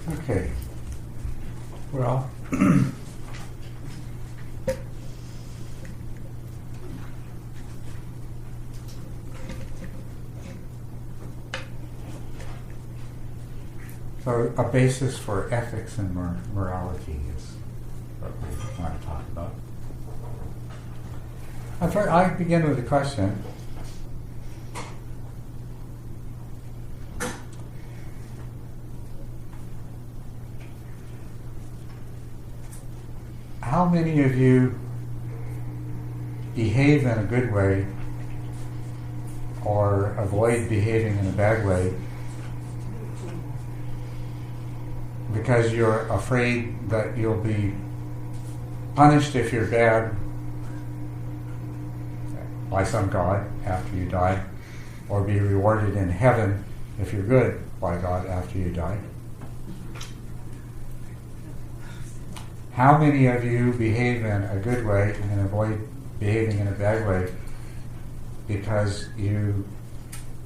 Okay. Well, so a basis for ethics and morality is what we want to talk about. I begin with a question. How many of you behave in a good way or avoid behaving in a bad way because you're afraid that you'll be punished if you're bad by some God after you die, or be rewarded in heaven if you're good by God after you die? How many of you behave in a good way and avoid behaving in a bad way because you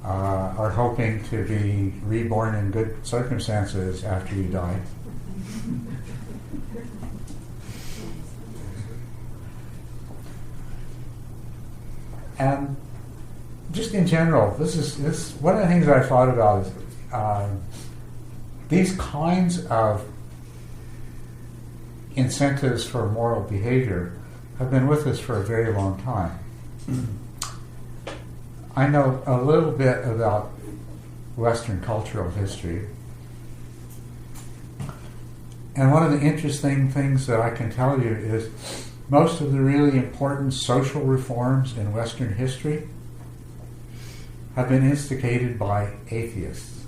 are hoping to be reborn in good circumstances after you die? And just in general, this is one of the things I've thought about is these kinds of incentives for moral behavior have been with us for a very long time. I know a little bit about Western cultural history, and one of the interesting things that I can tell you is most of the really important social reforms in Western history have been instigated by atheists.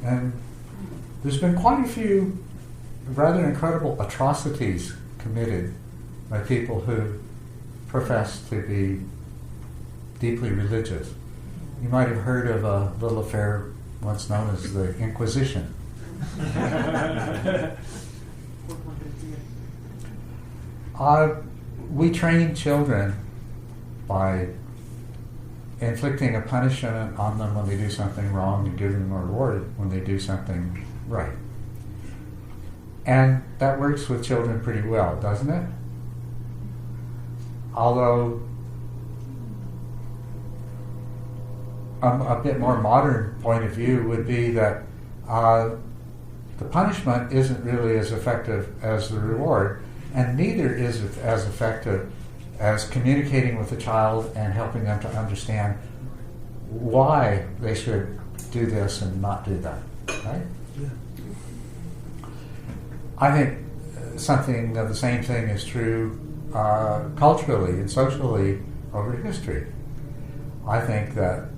And there's been quite a few rather incredible atrocities committed by people who profess to be deeply religious. You might have heard of a little affair once known as the Inquisition. We train children by inflicting a punishment on them when they do something wrong and giving them a reward when they do something right. And that works with children pretty well, doesn't it? Although a bit more modern point of view would be that the punishment isn't really as effective as the reward, and neither is it as effective as communicating with the child and helping them to understand why they should do this and not do that. Right? Yeah. I think something of the same thing is true culturally and socially over history. I think that,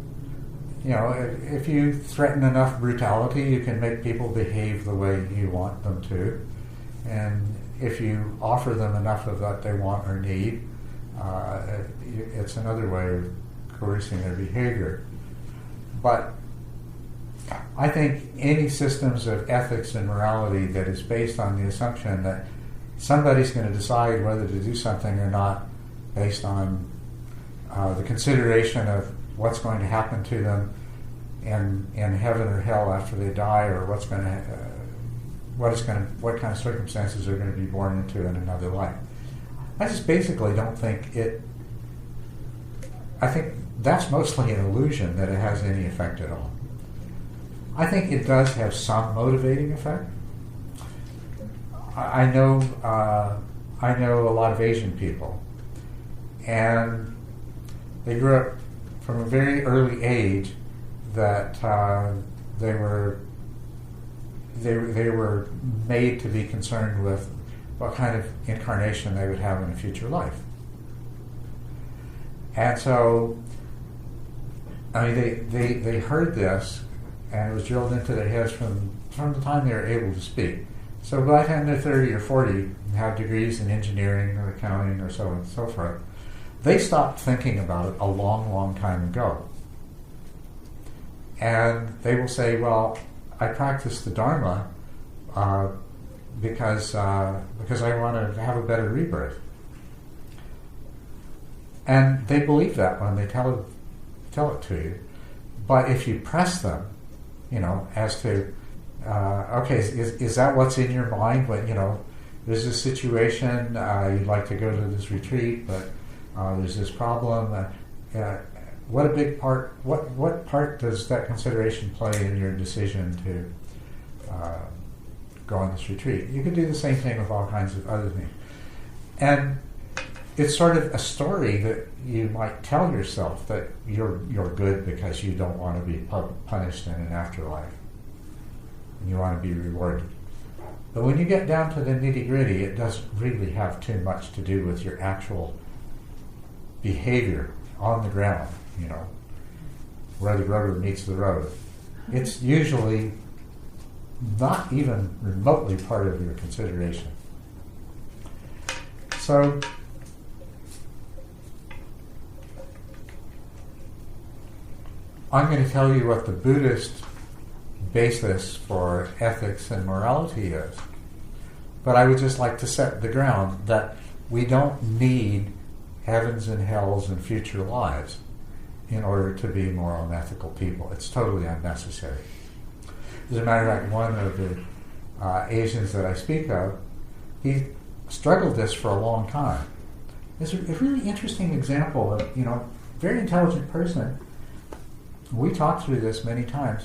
you know, if you threaten enough brutality, you can make people behave the way you want them to. And if you offer them enough of what they want or need, it's another way of coercing their behavior. But I think any systems of ethics and morality that is based on the assumption that somebody's going to decide whether to do something or not based on the consideration of what's going to happen to them in heaven or hell after they die, or what kind of circumstances they're going to be born into in another life. I just basically don't think it. I think that's mostly an illusion that it has any effect at all. I think it does have some motivating effect. I know a lot of Asian people, and they grew up from a very early age that they were made to be concerned with what kind of incarnation they would have in a future life. And so, I mean, they heard this, and it was drilled into their heads from the time they were able to speak. So by the time they're 30 or 40 and have degrees in engineering or accounting or so on and so forth, they stopped thinking about it a long, long time ago. And they will say, well, I practice the Dharma because I want to have a better rebirth. And they believe that when they tell it to you. But if you press them, as to, okay, is that what's in your mind? But, there's this situation, you'd like to go to this retreat, but there's this problem. What a big part, what part does that consideration play in your decision to go on this retreat? You could do the same thing with all kinds of other things. And it's sort of a story that you might tell yourself that you're good because you don't want to be punished in an afterlife. And you want to be rewarded. But when you get down to the nitty-gritty, it doesn't really have too much to do with your actual behavior on the ground, where the rubber meets the road. It's usually not even remotely part of your consideration. So, I'm going to tell you what the Buddhist basis for ethics and morality is. But I would just like to set the ground that we don't need heavens and hells and future lives in order to be moral and ethical people. It's totally unnecessary. As a matter of fact, one of the Asians that I speak of, he struggled this for a long time. It's a really interesting example of, very intelligent person. We talked through this many times.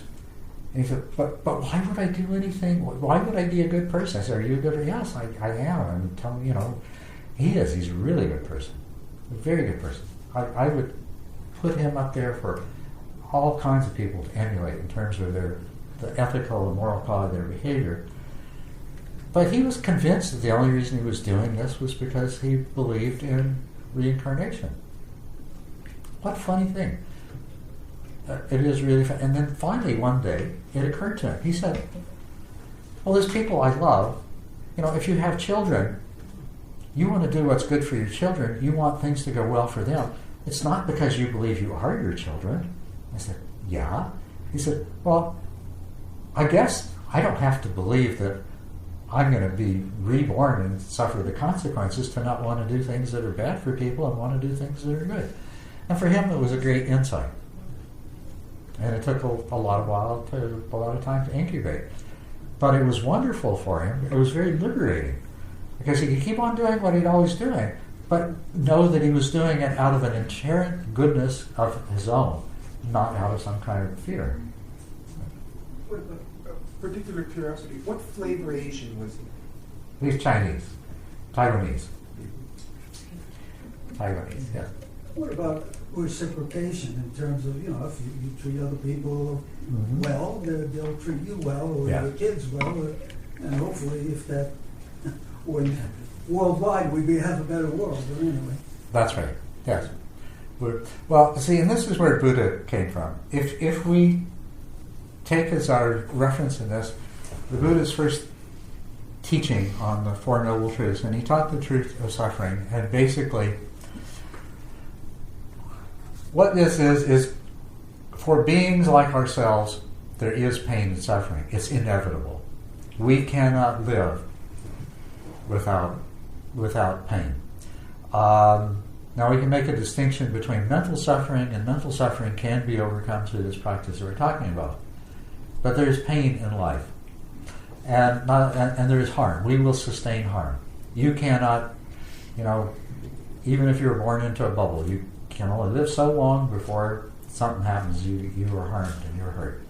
And he said, but why would I do anything? Why would I be a good person? I said, are you a good person? Yes, I am. I'm telling you, he is. He's a really good person. A very good person. I would put him up there for all kinds of people to emulate in terms of the ethical and moral quality of their behavior. But he was convinced that the only reason he was doing this was because he believed in reincarnation. What a funny thing. It is really fun. And then finally one day it occurred to him. He said, well, there's people I love. If you have children, you want to do what's good for your children. You want things to go well for them. It's not because you believe you are your children. I said, yeah. He said, well, I guess I don't have to believe that I'm going to be reborn and suffer the consequences to not want to do things that are bad for people and want to do things that are good. And for him, it was a great insight. And it took a lot of time to incubate. But it was wonderful for him. It was very liberating. Because he could keep on doing what he'd always doing, but know that he was doing it out of an inherent goodness of his own, not out of some kind of fear. What, particular curiosity, what flavor Asian was he? He's Chinese. Taiwanese, yeah. What about reciprocation in terms of, if you treat other people well, they'll treat you well, or your kids well, and hopefully if that, when worldwide we have a better world, but anyway. That's right, yes. Well, see, and this is where Buddha came from. If we take as our reference in this, the Buddha's first teaching on the Four Noble Truths, and he taught the truth of suffering, and basically what this is for beings like ourselves, there is pain and suffering. It's inevitable. We cannot live without pain. Now we can make a distinction between mental suffering, and mental suffering can be overcome through this practice that we're talking about. But there is pain in life, and there is harm. We will sustain harm. You cannot, even if you're born into a bubble, you can only live so long before something happens. You are harmed and you're hurt.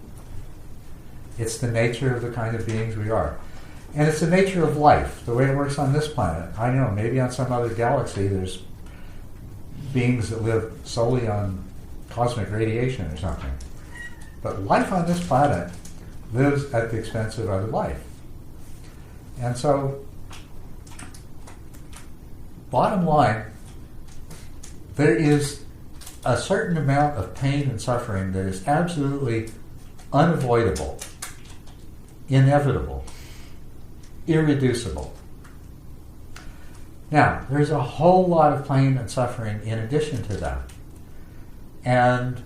It's the nature of the kind of beings we are. And it's the nature of life, the way it works on this planet. I don't know, maybe on some other galaxy there's beings that live solely on cosmic radiation or something. But life on this planet lives at the expense of other life. And so, bottom line, there is a certain amount of pain and suffering that is absolutely unavoidable, inevitable, irreducible. Now, there's a whole lot of pain and suffering in addition to that, and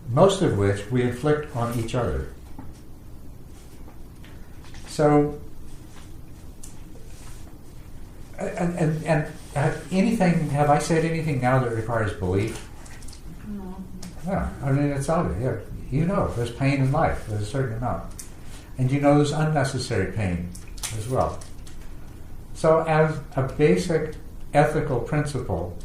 most of which we inflict on each other. So, and have I said anything now that requires belief? No. Yeah, I mean, it's obvious. Yeah. You know there's pain in life. There's a certain amount. And you know there's unnecessary pain as well. So as a basic ethical principle,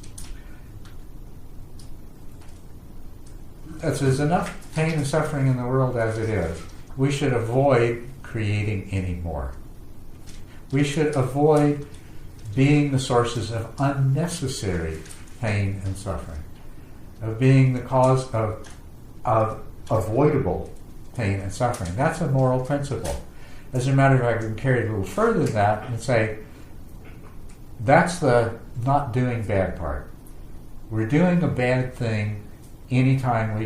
there's enough pain and suffering in the world as it is. We should avoid creating any more. We should avoid being the sources of unnecessary pain and suffering, of being the cause of avoidable pain and suffering. That's a moral principle. As a matter of fact, we can carry it a little further than that and say, that's the not doing bad part. We're doing a bad thing anytime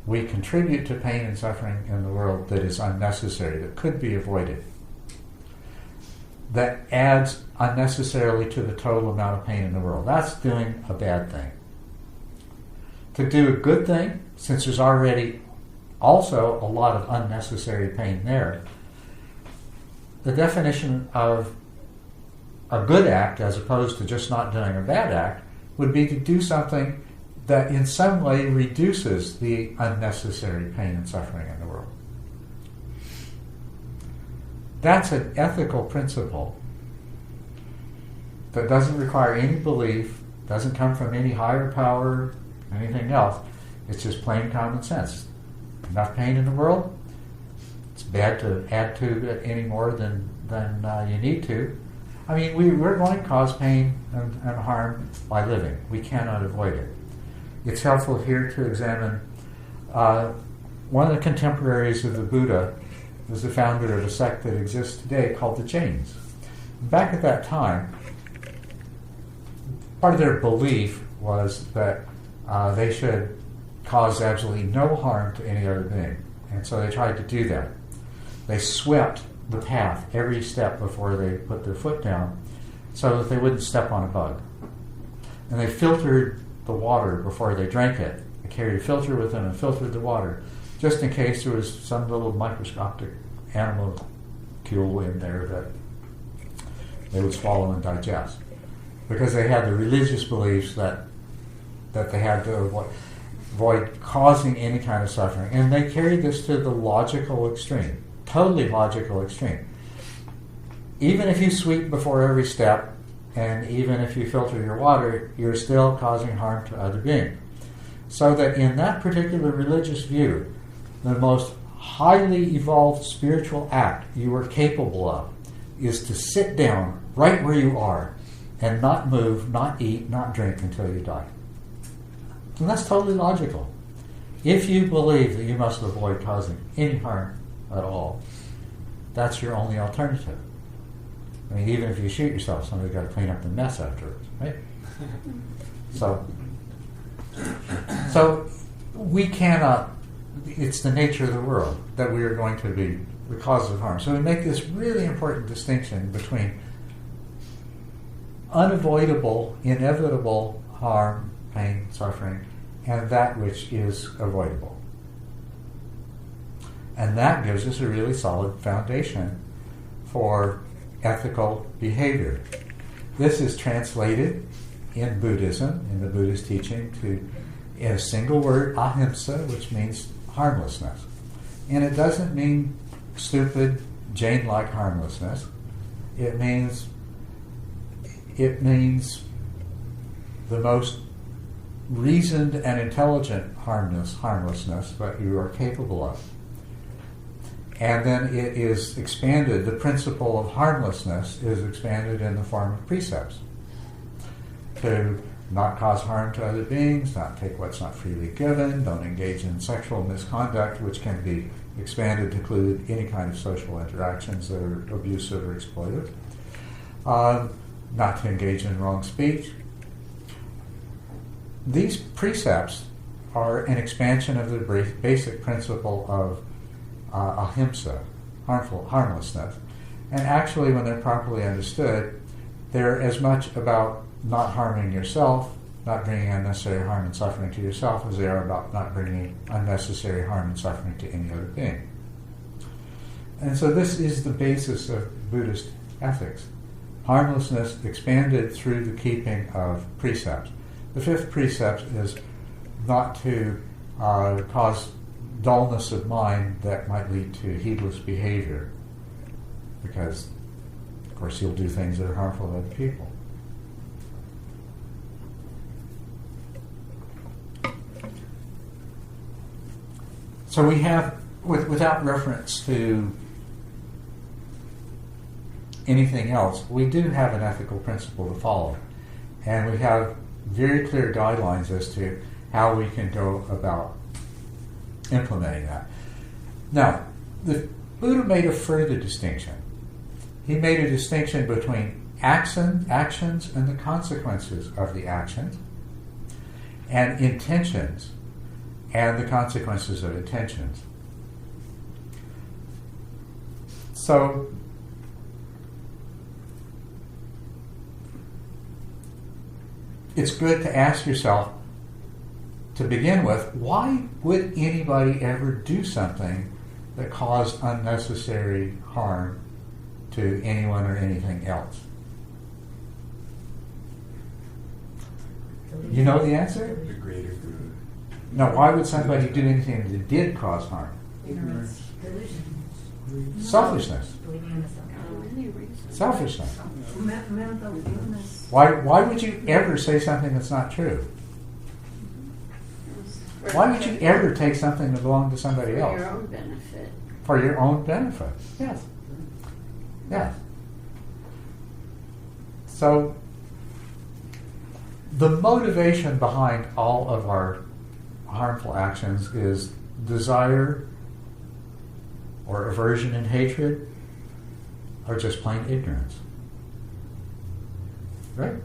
we contribute to pain and suffering in the world that is unnecessary, that could be avoided, that adds unnecessarily to the total amount of pain in the world. That's doing a bad thing. To do a good thing, since there's already also a lot of unnecessary pain there, the definition of a good act, as opposed to just not doing a bad act, would be to do something that in some way reduces the unnecessary pain and suffering in the world. That's an ethical principle that doesn't require any belief, doesn't come from any higher power, anything else. It's just plain common sense. Enough pain in the world, it's bad to add to it any more than you need to. I mean, we're going to cause pain and harm by living. We cannot avoid it. It's helpful here to examine one of the contemporaries of the Buddha was the founder of a sect that exists today called the Jains. Back at that time, part of their belief was that they should cause absolutely no harm to any other being. And so they tried to do that. They swept the path every step before they put their foot down so that they wouldn't step on a bug. And they filtered the water before they drank it. They carried a filter with them and filtered the water just in case there was some little microscopic animalcule in there that they would swallow and digest. Because they had the religious beliefs that they had to avoid causing any kind of suffering. And they carried this to the logical extreme, totally logical extreme. Even if you sweep before every step, and even if you filter your water, you're still causing harm to other beings. So that in that particular religious view, the most highly evolved spiritual act you are capable of is to sit down right where you are and not move, not eat, not drink until you die. And that's totally logical. If you believe that you must avoid causing any harm at all, that's your only alternative. I mean, even if you shoot yourself, somebody's got to clean up the mess afterwards, right? So we cannot, it's the nature of the world that we are going to be the cause of harm. So we make this really important distinction between unavoidable, inevitable harm, pain, suffering, and that which is avoidable. And that gives us a really solid foundation for ethical behavior. This is translated in Buddhism, in the Buddhist teaching, in a single word, ahimsa, which means harmlessness. And it doesn't mean stupid, Jain-like harmlessness. It means the most reasoned and intelligent harmlessness that you are capable of. And then it is expanded, the principle of harmlessness is expanded in the form of precepts. To not cause harm to other beings, not take what's not freely given, don't engage in sexual misconduct, which can be expanded to include any kind of social interactions that are abusive or exploitive, not to engage in wrong speech. These precepts are an expansion of the basic principle of ahimsa, harmlessness. And actually, when they're properly understood, they're as much about not harming yourself, not bringing unnecessary harm and suffering to yourself, as they are about not bringing unnecessary harm and suffering to any other being. And so this is the basis of Buddhist ethics. Harmlessness expanded through the keeping of precepts. The fifth precept is not to cause dullness of mind that might lead to heedless behavior, because, of course, you'll do things that are harmful to other people. So we have, without reference to anything else, we do have an ethical principle to follow. And we have very clear guidelines as to how we can go about implementing that. Now, the Buddha made a further distinction. He made a distinction between actions and the consequences of the actions, and intentions and the consequences of intentions. So, it's good to ask yourself, to begin with, why would anybody ever do something that caused unnecessary harm to anyone or anything else? You know the answer? The greater good. No, why would somebody do anything that did cause harm? Ignorance, delusion. Selfishness. Believing in the Selfishness. mental illness. Why would you ever say something that's not true? Why would you ever take something that belonged to somebody else? For your own benefit. For your own benefit. Yes. Yes. So, the motivation behind all of our harmful actions is desire or aversion and hatred, or just plain ignorance. Right?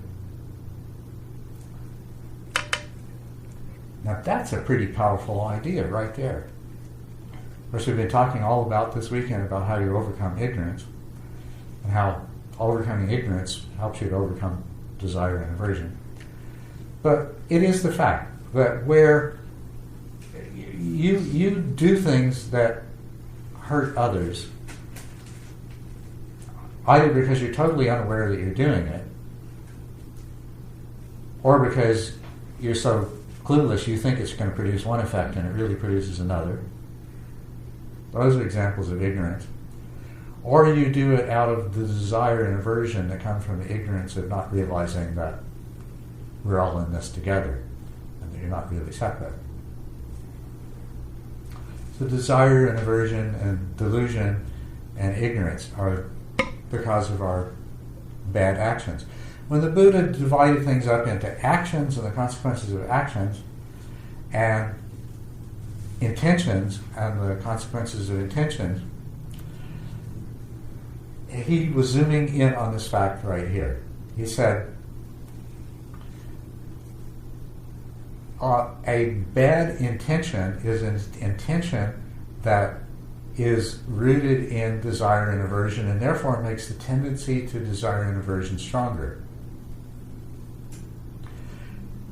Now that's a pretty powerful idea right there. Of course, we've been talking all about this weekend about how you overcome ignorance, and how overcoming ignorance helps you to overcome desire and aversion. But it is the fact that where you do things that hurt others, either because you're totally unaware that you're doing it, or because you're so clueless you think it's going to produce one effect and it really produces another. Those are examples of ignorance. Or you do it out of the desire and aversion that come from the ignorance of not realizing that we're all in this together and that you're not really separate. So desire and aversion and delusion and ignorance are because of our bad actions. When the Buddha divided things up into actions and the consequences of actions, and intentions and the consequences of intentions, he was zooming in on this fact right here. He said, a bad intention is an intention that is rooted in desire and aversion, and therefore makes the tendency to desire and aversion stronger.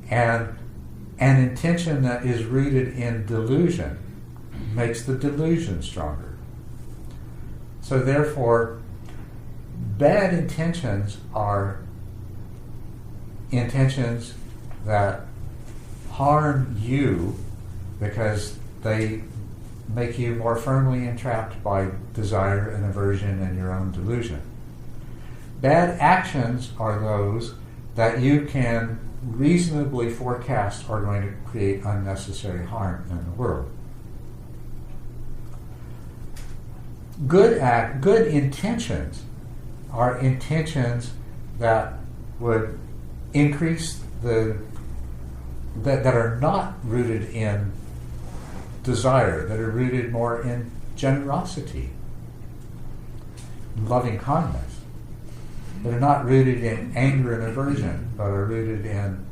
And an intention that is rooted in delusion makes the delusion stronger. So therefore, bad intentions are intentions that harm you because they make you more firmly entrapped by desire and aversion and your own delusion. Bad actions are those that you can reasonably forecast are going to create unnecessary harm in the world. Good intentions are intentions that would increase that are not rooted in desire, that are rooted more in generosity, loving kindness, that are not rooted in anger and aversion, but are rooted in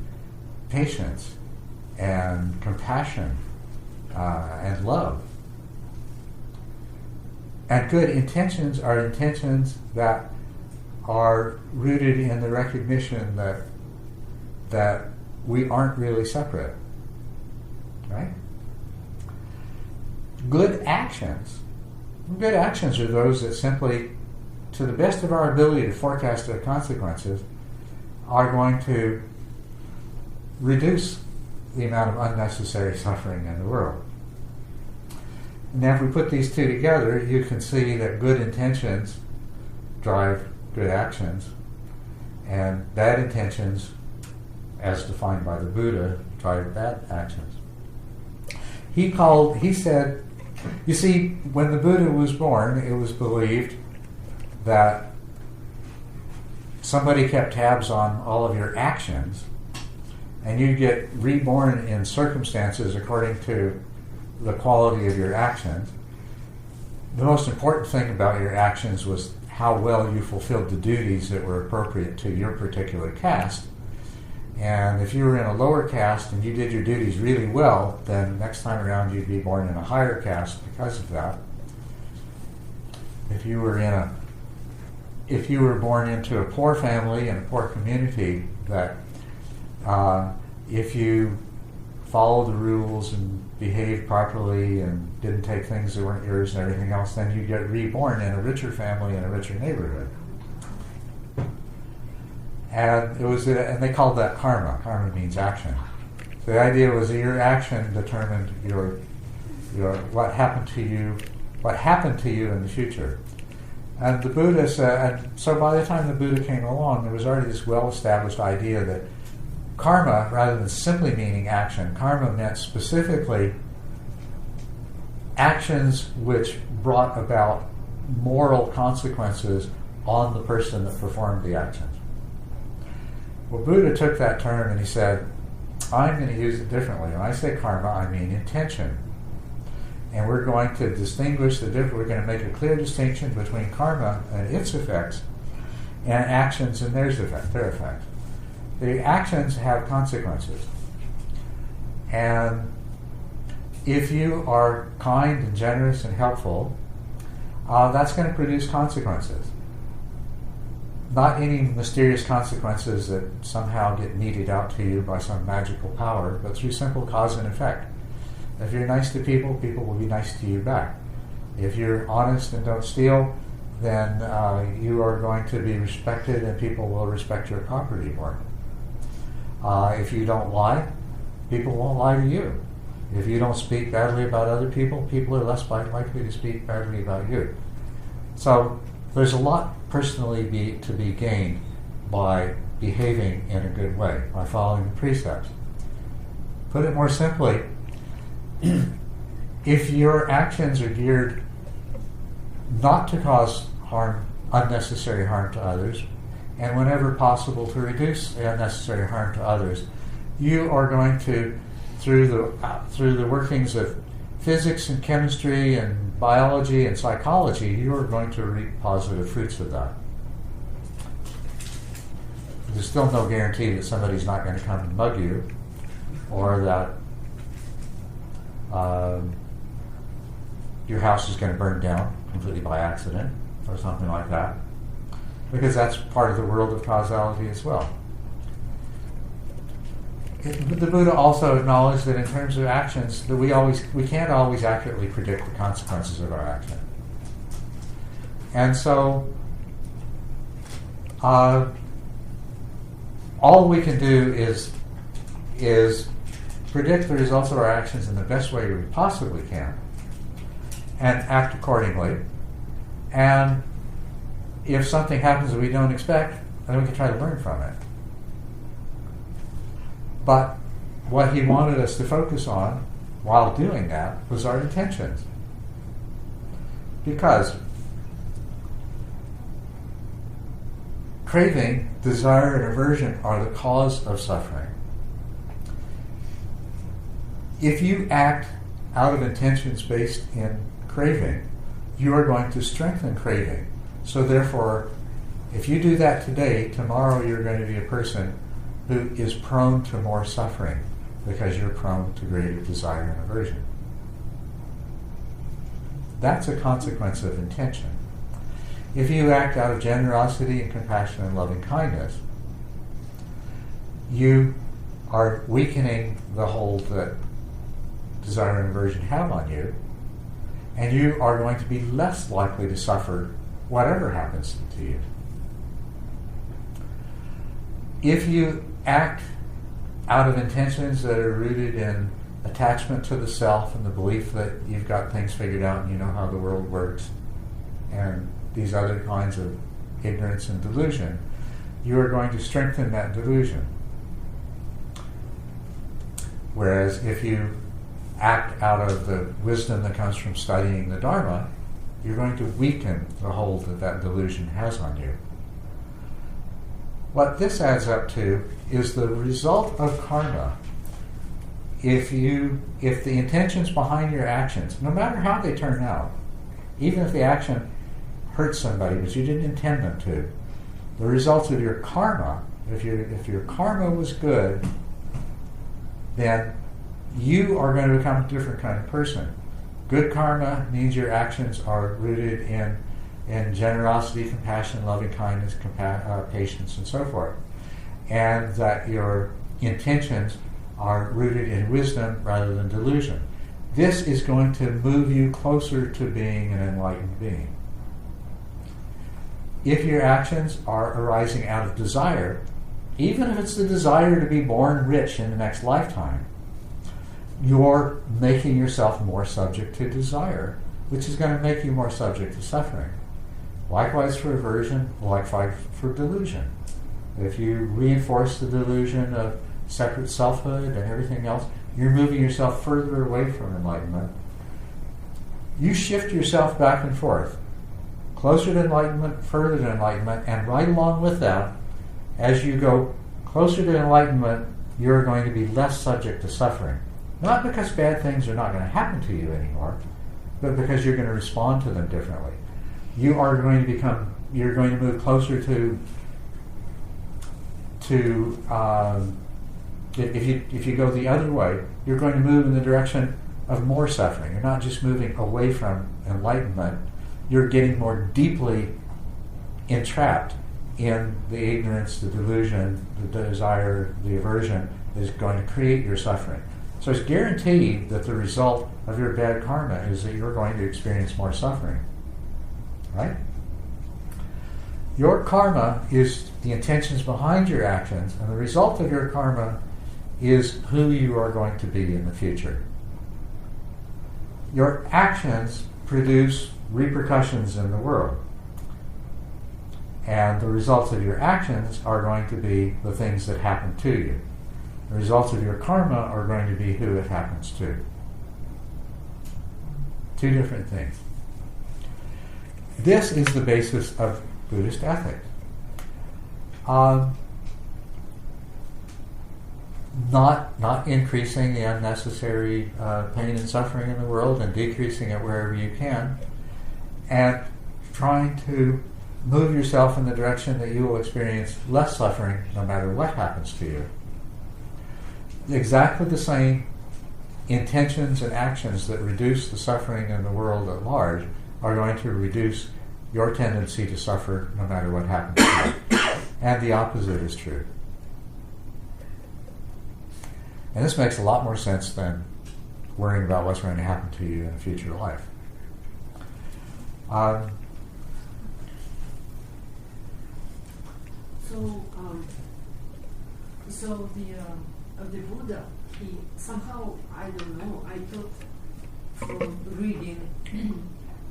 patience and compassion and love. And good intentions are intentions that are rooted in the recognition that we aren't really separate. Right? Good actions are those that simply, to the best of our ability to forecast their consequences, are going to reduce the amount of unnecessary suffering in the world. Now, if we put these two together, you can see that good intentions drive good actions, and bad intentions, as defined by the Buddha, drive bad actions. He said, you see, when the Buddha was born, it was believed that somebody kept tabs on all of your actions, and you get reborn in circumstances according to the quality of your actions. The most important thing about your actions was how well you fulfilled the duties that were appropriate to your particular caste. And if you were in a lower caste and you did your duties really well, then next time around you'd be born in a higher caste because of that. If you were born into a poor family and a poor community, that if you followed the rules and behaved properly and didn't take things that weren't yours and everything else, then you get reborn in a richer family in a richer neighborhood. And and they called that karma. Karma means action. So the idea was that your action determined your what happened to you in the future. And the Buddha said, and so by the time the Buddha came along, there was already this well-established idea that karma, rather than simply meaning action, karma meant specifically actions which brought about moral consequences on the person that performed the actions. Well, Buddha took that term and he said, I'm going to use it differently. When I say karma, I mean intention. And we're going to distinguish the difference. We're going to make a clear distinction between karma and its effects and actions and their effects. The actions have consequences. And if you are kind and generous and helpful, that's going to produce consequences. Not any mysterious consequences that somehow get meted out to you by some magical power, but through simple cause and effect. If you're nice to people, people will be nice to you back. If you're honest and don't steal, then you are going to be respected and people will respect your property more. If you don't lie, people won't lie to you. If you don't speak badly about other people, people are less likely to speak badly about you. So there's a lot personally to be gained by behaving in a good way, by following the precepts. Put it more simply, if your actions are geared not to cause harm, unnecessary harm to others, and whenever possible to reduce the unnecessary harm to others, you are going to, through the workings of physics and chemistry and biology and psychology, you are going to reap positive fruits of that. There's still no guarantee that somebody's not going to come and mug you, or that your house is going to burn down completely by accident, or something like that, because that's part of the world of causality as well. The Buddha also acknowledged that in terms of actions, that we can't always accurately predict the consequences of our action. And so all we can do is predict the results of our actions in the best way we possibly can and act accordingly. And if something happens that we don't expect, then we can try to learn from it. But what he wanted us to focus on while doing that was our intentions. Because craving, desire, and aversion are the cause of suffering. If you act out of intentions based in craving, you are going to strengthen craving. So therefore, if you do that today, tomorrow you're going to be a person who is prone to more suffering because you're prone to greater desire and aversion. That's a consequence of intention. If you act out of generosity and compassion and loving kindness, you are weakening the hold that desire and aversion have on you, and you are going to be less likely to suffer whatever happens to you. If you act out of intentions that are rooted in attachment to the self and the belief that you've got things figured out and you know how the world works, and these other kinds of ignorance and delusion, you are going to strengthen that delusion. Whereas if you act out of the wisdom that comes from studying the Dharma, you're going to weaken the hold that that delusion has on you. What this adds up to is the result of karma. If the intentions behind your actions, no matter how they turn out, even if the action hurts somebody but you didn't intend them to, the results of your karma, if your karma was good, then you are going to become a different kind of person. Good karma means your actions are rooted in generosity, compassion, loving kindness, patience, and so forth. And that your intentions are rooted in wisdom rather than delusion. This is going to move you closer to being an enlightened being. If your actions are arising out of desire, even if it's the desire to be born rich in the next lifetime, you're making yourself more subject to desire, which is going to make you more subject to suffering. Likewise for aversion, likewise for delusion. If you reinforce the delusion of separate selfhood and everything else, you're moving yourself further away from enlightenment. You shift yourself back and forth, closer to enlightenment, further to enlightenment, and right along with that, as you go closer to enlightenment, you're going to be less subject to suffering. Not because bad things are not going to happen to you anymore, but because you're going to respond to them differently. You're going to move closer to if you go the other way, you're going to move in the direction of more suffering. You're not just moving away from enlightenment, you're getting more deeply entrapped in the ignorance, the delusion, the desire, the aversion that is going to create your suffering. So it's guaranteed that the result of your bad karma is that you're going to experience more suffering. Right? Your karma is the intentions behind your actions, and the result of your karma is who you are going to be in the future. Your actions produce repercussions in the world, and the results of your actions are going to be the things that happen to you. The results of your karma are going to be who it happens to. Two different things. This is the basis of Buddhist ethics. Not increasing the unnecessary pain and suffering in the world and decreasing it wherever you can, and trying to move yourself in the direction that you will experience less suffering no matter what happens to you. Exactly the same intentions and actions that reduce the suffering in the world at large are going to reduce your tendency to suffer no matter what happens to you. And the opposite is true. And this makes a lot more sense than worrying about what's going to happen to you in a future life. So the Buddha, he somehow, I don't know, I thought from reading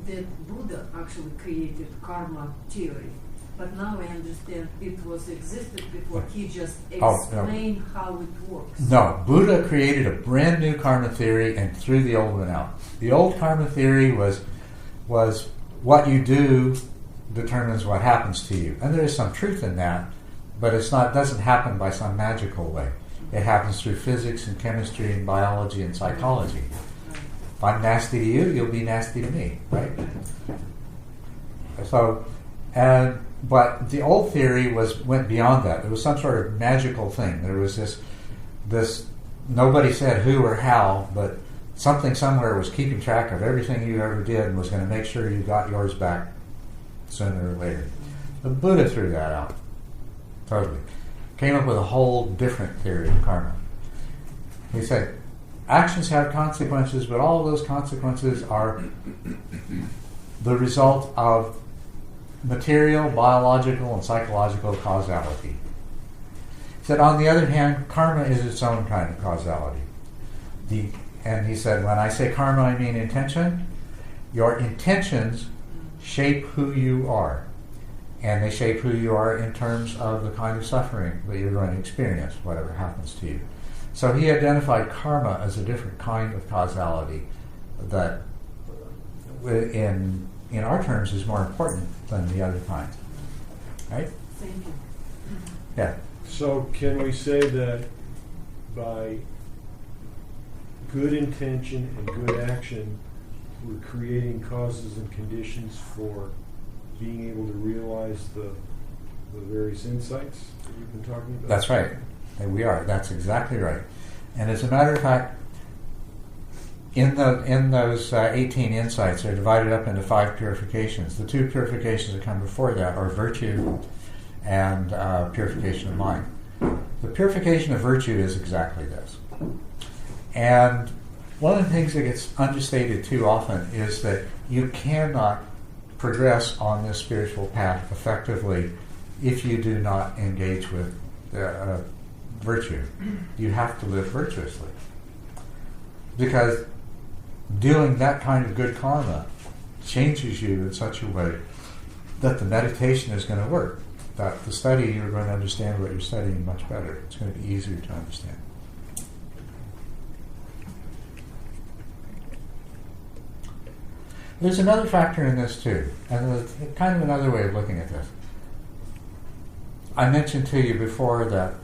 that Buddha actually created karma theory. But now I understand it was existed before. He just explained how it works. No, Buddha created a brand new karma theory and threw the old one out. The old karma theory was what you do determines what happens to you. And there is some truth in that, but it doesn't happen by some magical way. It happens through physics and chemistry and biology and psychology. If I'm nasty to you, you'll be nasty to me, right? So, but the old theory went beyond that. There was some sort of magical thing. There was this nobody said who or how, but something somewhere was keeping track of everything you ever did and was going to make sure you got yours back sooner or later. The Buddha threw that out. Totally. Came up with a whole different theory of karma. He said, actions have consequences, but all of those consequences are the result of material, biological, and psychological causality. He said, on the other hand, karma is its own kind of causality. And he said, when I say karma, I mean intention. Your intentions shape who you are. And they shape who you are in terms of the kind of suffering that you're going to experience, whatever happens to you. So he identified karma as a different kind of causality that, in our terms, is more important than the other kind. Right? Thank you. Yeah. So can we say that by good intention and good action, we're creating causes and conditions for being able to realize the various insights that you've been talking about? That's right. And we are. That's exactly right. And as a matter of fact, in those 18 insights, they're divided up into 5 purifications. The 2 purifications that come before that are virtue and purification of mind. The purification of virtue is exactly this. And one of the things that gets understated too often is that you cannot progress on this spiritual path effectively if you do not engage with virtue. You have to live virtuously. Because doing that kind of good karma changes you in such a way that the meditation is going to work. That the study, you're going to understand what you're studying much better. It's going to be easier to understand. There's another factor in this too, and there's kind of another way of looking at this. I mentioned to you before that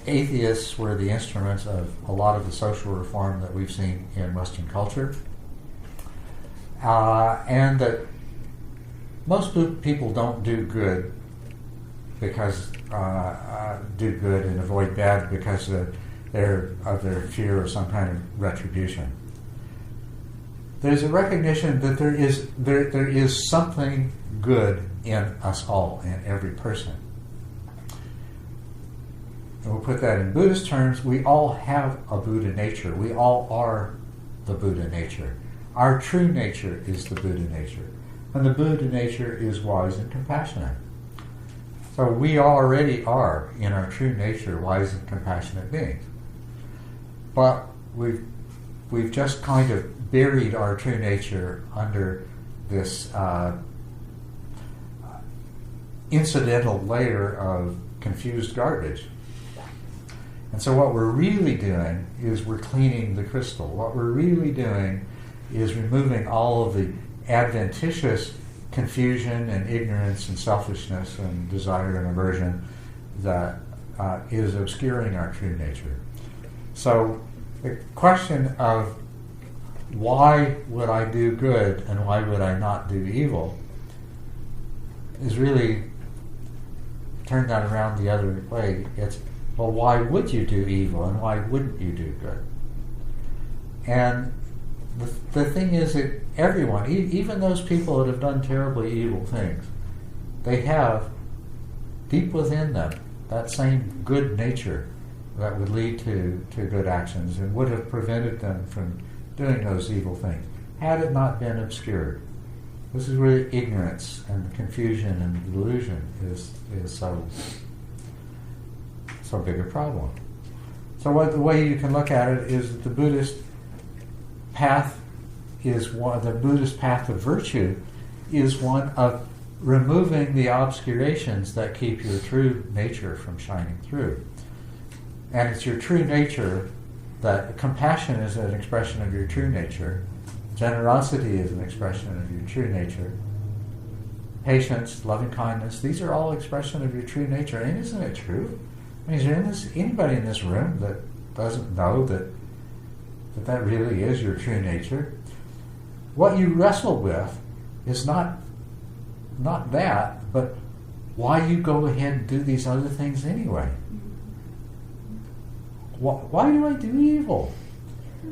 atheists were the instruments of a lot of the social reform that we've seen in Western culture, and that most people don't do good because do good and avoid bad because of their fear of some kind of retribution. There's a recognition that there is something good in us all, in every person. And we'll put that in Buddhist terms. We all have a Buddha nature. We all are the Buddha nature. Our true nature is the Buddha nature. And the Buddha nature is wise and compassionate. So we already are, in our true nature, wise and compassionate beings. But we've just kind of buried our true nature under this incidental layer of confused garbage. And so what we're really doing is we're cleaning the crystal. What we're really doing is removing all of the adventitious confusion and ignorance and selfishness and desire and aversion that is obscuring our true nature. So the question of why would I do good and why would I not do evil is really turned that around the other way. It's, well, why would you do evil and why wouldn't you do good? And the thing is that everyone, even those people that have done terribly evil things, they have deep within them that same good nature that would lead to good actions and would have prevented them from doing those evil things, had it not been obscured. This is where ignorance and confusion and delusion is so big a problem. So the way you can look at it is that the Buddhist path the Buddhist path of virtue is one of removing the obscurations that keep your true nature from shining through. And it's your true nature that compassion is an expression of your true nature, generosity is an expression of your true nature, patience, loving kindness, these are all expression of your true nature. And isn't it true? I mean, is there anybody in this room that doesn't know that really is your true nature? What you wrestle with is not that, but why you go ahead and do these other things anyway. Why do I do evil?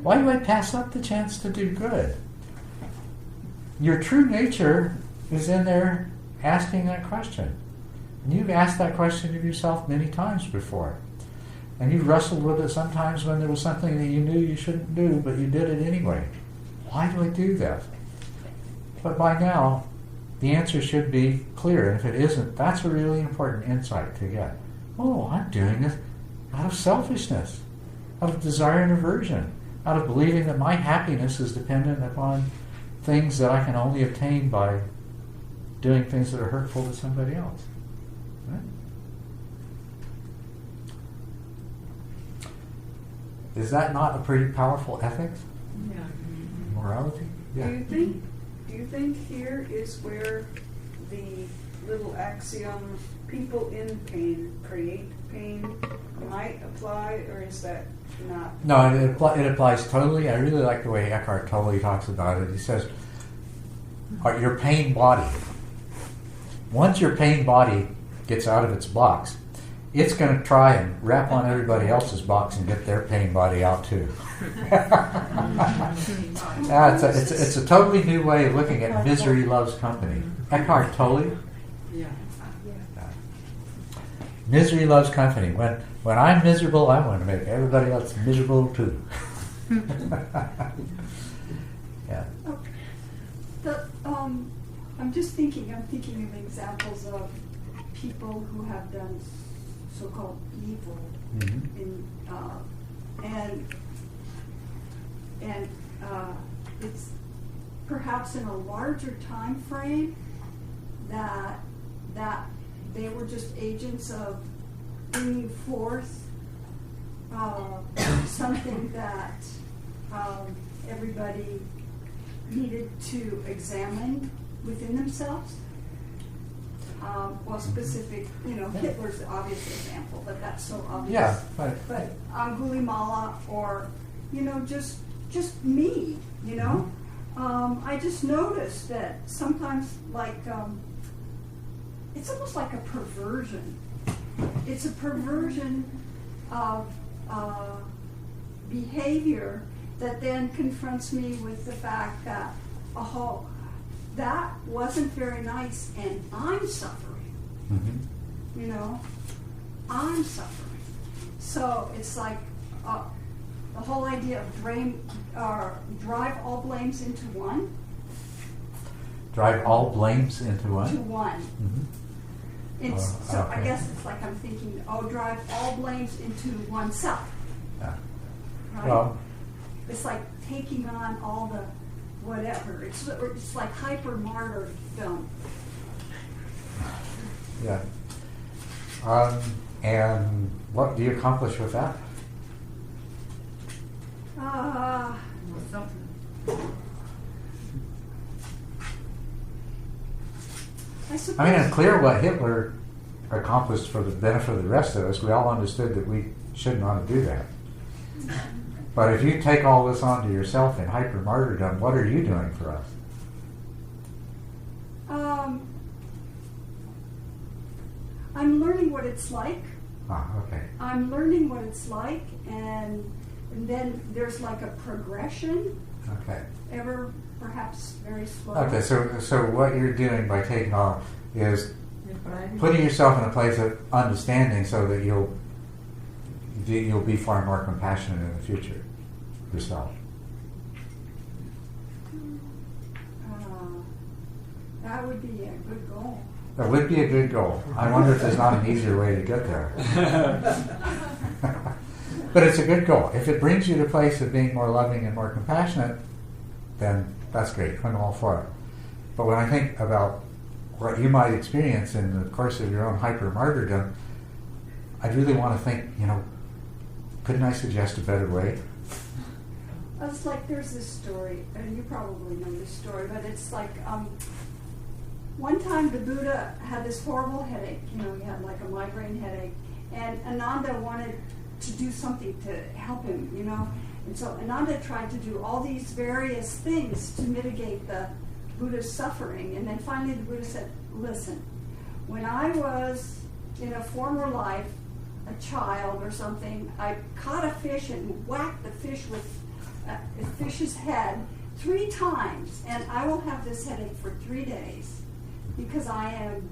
Why do I pass up the chance to do good? Your true nature is in there asking that question. And you've asked that question of yourself many times before. And you've wrestled with it sometimes when there was something that you knew you shouldn't do, but you did it anyway. Why do I do that? But by now, the answer should be clear. And if it isn't, that's a really important insight to get. oh, I'm doing it out of selfishness, out of desire and aversion, out of believing that my happiness is dependent upon things that I can only obtain by doing things that are hurtful to somebody else. Right? Is that not a pretty powerful ethics? Yeah. Morality? Yeah. Do you think here is where the little axiom, people in pain create pain, might apply, or is that not? No, it applies totally. I really like the way Eckhart Tolle talks about it. He says, your pain body, once your pain body gets out of its box, it's going to try and wrap on everybody else's box and get their pain body out too. It's a totally new way of looking at misery loves company. Eckhart Tolle. Yeah. Misery loves company. When I'm miserable, I want to make everybody else miserable too. Yeah. I'm thinking of examples of people who have done so-called evil, and it's perhaps in a larger time frame that they were just agents of bringing forth something that everybody needed to examine within themselves. Specific, Hitler's the obvious example, but that's so obvious. Yeah, right. But Angulimala, or just me, I just noticed that sometimes, like, it's almost like a perversion. It's a perversion of behavior that then confronts me with the fact that, oh, that wasn't very nice, and I'm suffering. I'm suffering. So it's like the whole idea of drive all blames into one. Drive all blames into one? To one. Mm-hmm. So okay. I guess it's like I'm thinking, drive all blames into oneself. Yeah. Right? Well, it's like taking on all the whatever. It's like hyper martyrdom. Yeah. And what do you accomplish with that? I suppose. I mean, it's clear what Hitler accomplished for the benefit of the rest of us. We all understood that we shouldn't want to do that. But if you take all this onto yourself in hyper martyrdom, what are you doing for us? I'm learning what it's like. Okay. I'm learning what it's like, and then there's like a progression. Okay. Ever perhaps very slow. Okay, so what you're doing by taking on is putting yourself in a place of understanding so that you'll be far more compassionate in the future yourself. That would be a good goal. That would be a good goal. I wonder if there's not an easier way to get there. But it's a good goal. If it brings you to a place of being more loving and more compassionate, then that's great. I'm all for it. But when I think about what you might experience in the course of your own hyper-martyrdom, I'd really want to think, couldn't I suggest a better way? It's like there's this story, and you probably know this story, but it's like one time the Buddha had this horrible headache. He had like a migraine headache, and Ananda wanted to do something to help him, And so Ananda tried to do all these various things to mitigate the Buddha's suffering. And then finally the Buddha said, listen, when I was in a former life, a child or something, I caught a fish and whacked the fish with a fish's head 3 times, and I will have this headache for 3 days because I am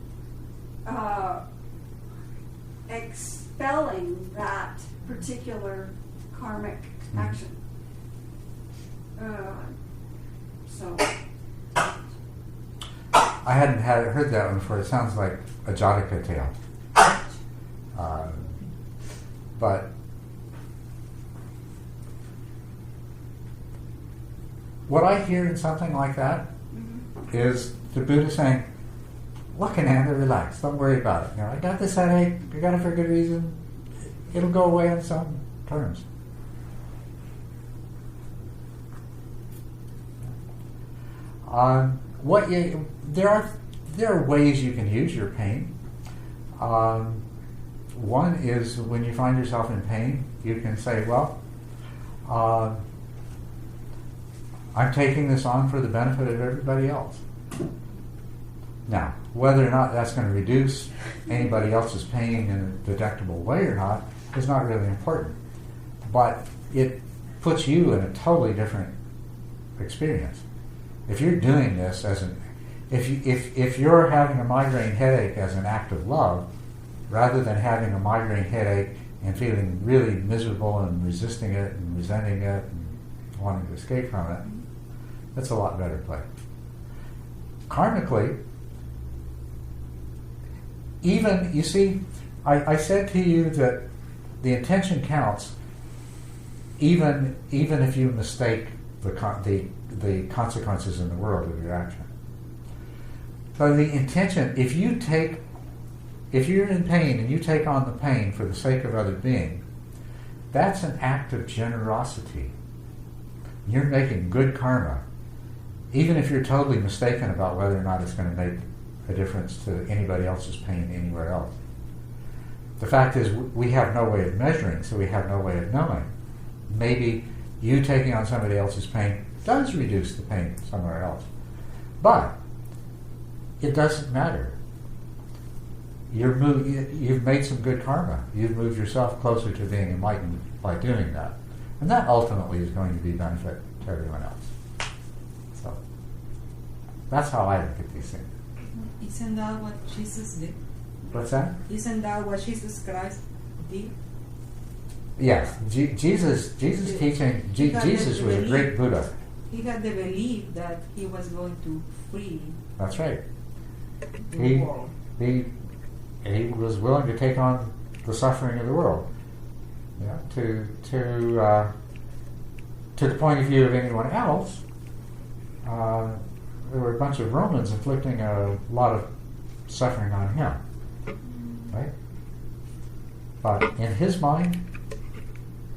expelling that particular karmic action. So I hadn't heard that one before. It sounds like a Jataka tale. But what I hear in something like that is the Buddha saying, look, Ananda, relax, don't worry about it. You know, I got this headache, I got it for a good reason, it'll go away on its own terms. There are ways you can use your pain. One is when you find yourself in pain, you can say, well, I'm taking this on for the benefit of everybody else. Now, whether or not that's going to reduce anybody else's pain in a detectable way or not is not really important. But it puts you in a totally different experience. If you're doing this as if you're having a migraine headache as an act of love, rather than having a migraine headache and feeling really miserable and resisting it and resenting it and wanting to escape from it, that's a lot better play. Karmically, even, you see, I said to you that the intention counts even if you mistake the consequences in the world of your action. So the intention, if you're in pain and you take on the pain for the sake of other being, that's an act of generosity. You're making good karma, even if you're totally mistaken about whether or not it's going to make a difference to anybody else's pain anywhere else. The fact is, we have no way of measuring, so we have no way of knowing. Maybe you taking on somebody else's pain does reduce the pain somewhere else. But it doesn't matter. You've made some good karma. You've moved yourself closer to being enlightened by doing that. And that ultimately is going to be benefit to everyone else. So that's how I look at these things. Isn't that what Jesus did? What's that? Isn't that what Jesus Christ did? Yes, Jesus teaching. Jesus was a great Buddha. He had the belief that he was going to free That's right. the world. He was willing to take on the suffering of the world. Yeah, to the point of view of anyone else, there were a bunch of Romans inflicting a lot of suffering on him, right? But in his mind,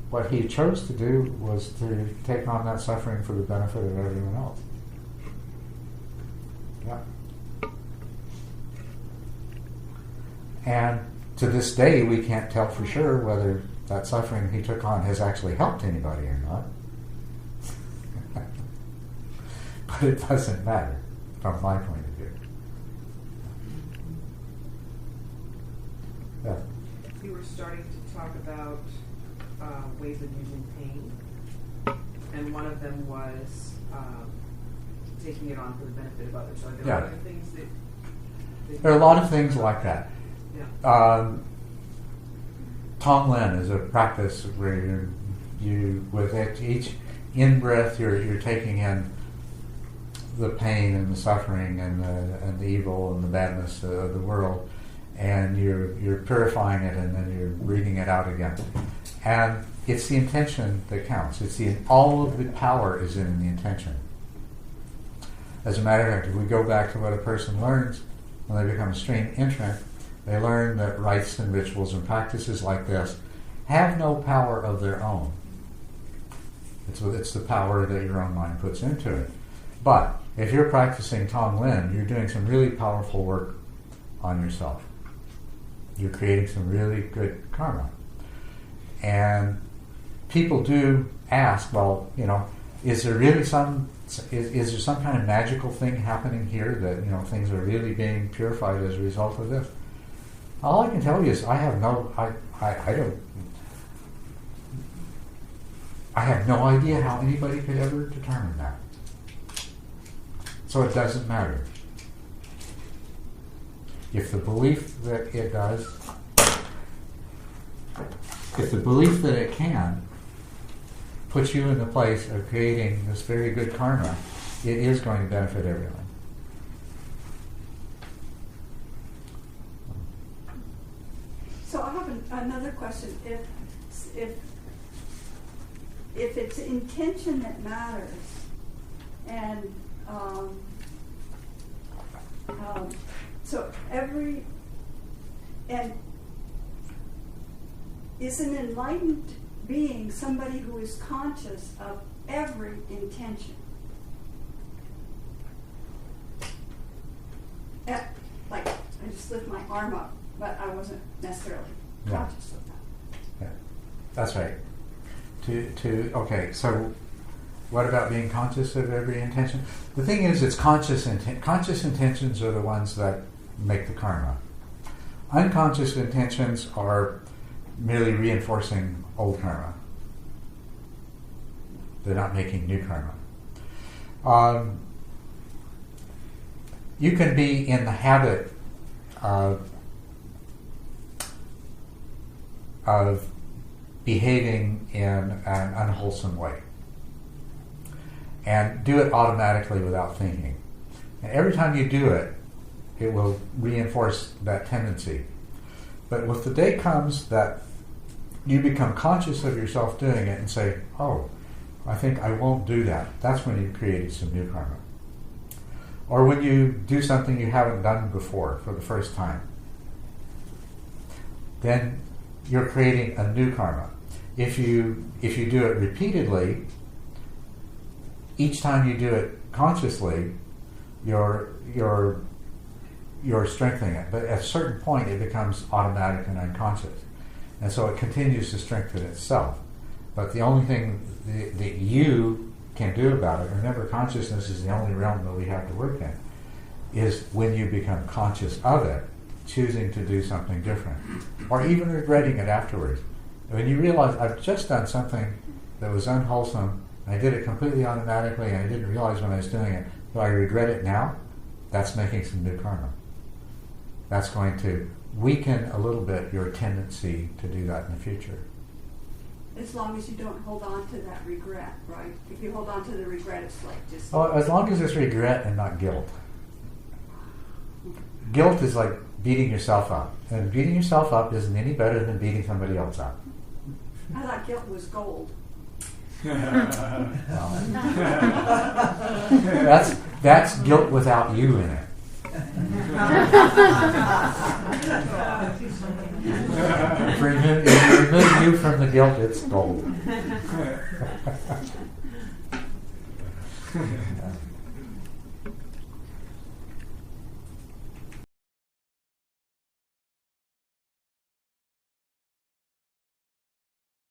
what he chose to do was to take on that suffering for the benefit of everyone else. Yeah. And to this day, we can't tell for sure whether that suffering he took on has actually helped anybody or not. But it doesn't matter from my point of view. Yeah. You were starting to talk about ways of using pain, and one of them was taking it on for the benefit of others. Are there other things that There are a lot of things like that. Yeah. Tonglen is a practice where you with each in-breath, you're taking in the pain and the suffering and the evil and the badness of the world, and you're purifying it, and then you're breathing it out again. And it's the intention that counts. All of the power is in the intention. As a matter of fact, if we go back to what a person learns when they become a stream entrant, they learn that rites and rituals and practices like this have no power of their own. It's the power that your own mind puts into it. But if you're practicing Tonglen, you're doing some really powerful work on yourself. You're creating some really good karma. And people do ask, well, is there really is there some kind of magical thing happening here that, things are really being purified as a result of this? All I can tell you is I have no idea how anybody could ever determine that. So it doesn't matter. If the belief that it does, if the belief that it can puts you in the place of creating this very good karma, it is going to benefit everyone. So I have another question. If if it's intention that matters, and so is an enlightened being somebody who is conscious of every intention. Like, I just lift my arm up, but I wasn't necessarily conscious of that. Yeah, that's right. Okay, so what about being conscious of every intention? The thing is, it's conscious intentions are the ones that make the karma. Unconscious intentions are merely reinforcing old karma. They're not making new karma. You can be in the habit of behaving in an unwholesome way and do it automatically without thinking. And every time you do it, it will reinforce that tendency. But if the day comes that you become conscious of yourself doing it and say, oh, I think I won't do that, that's when you've created some new karma. Or when you do something you haven't done before for the first time, then you're creating a new karma. If you do it repeatedly, each time you do it consciously, you're strengthening it. But at a certain point, it becomes automatic and unconscious, and so it continues to strengthen itself. But the only thing that you can do about it, remember, consciousness is the only realm that we have to work in, is when you become conscious of it, choosing to do something different, or even regretting it afterwards. When you realize, I've just done something that was unwholesome, I did it completely automatically, and I didn't realize when I was doing it, do I regret it now? That's making some new karma. That's going to weaken a little bit your tendency to do that in the future. As long as you don't hold on to that regret, right? If you hold on to the regret, it's like just... Oh, as long as it's regret and not guilt. Guilt is like beating yourself up. And beating yourself up isn't any better than beating somebody else up. I thought guilt was gold. That's guilt without you in it. If you remove you from the guilt, it's gold.